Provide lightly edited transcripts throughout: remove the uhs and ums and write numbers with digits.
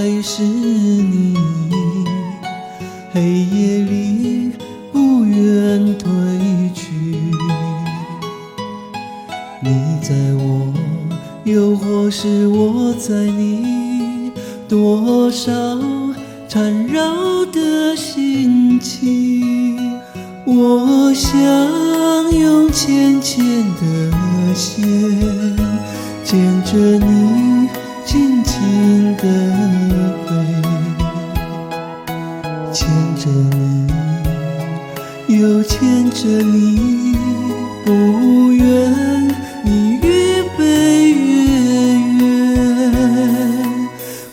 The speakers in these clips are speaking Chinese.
还是你，黑夜里不愿退去。你在我，又或是我在你，多少缠绕的心情。我想用浅浅的线牵着你轻轻地飞，牵着你又牵着你，不愿你越飞越远。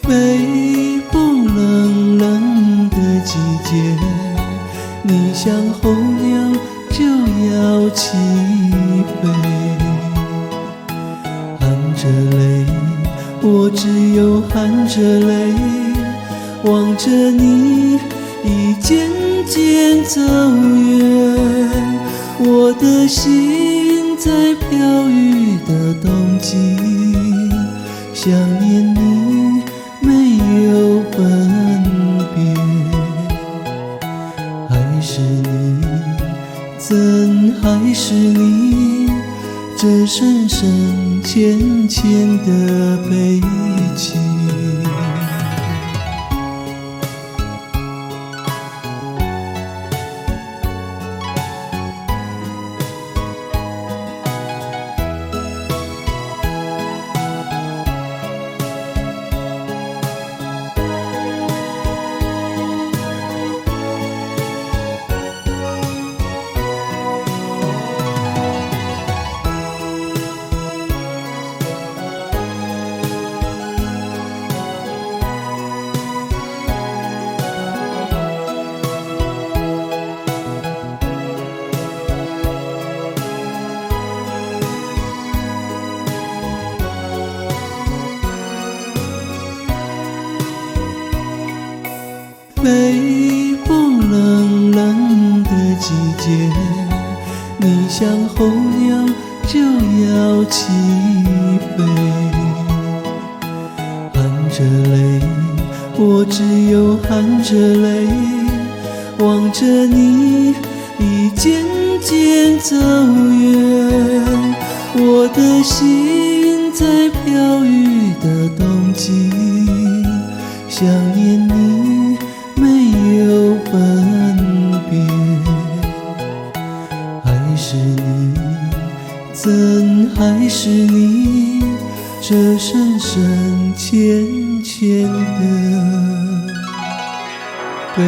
北风冷冷的季节，你像候鸟就要起飞。含着泪，我只有含着泪，望着你已渐渐走远。我的心在飘雨的冬季，想念你没有分别。还是你，怎还是你，这深深浅浅的悲情。北风冷冷的季节，你像候鸟就要起飞。含着泪，我只有含着泪，望着你已渐渐走远。我的心在飘雨的冬季，想念你没有分别。还是你，怎还是你，这深深浅浅的悲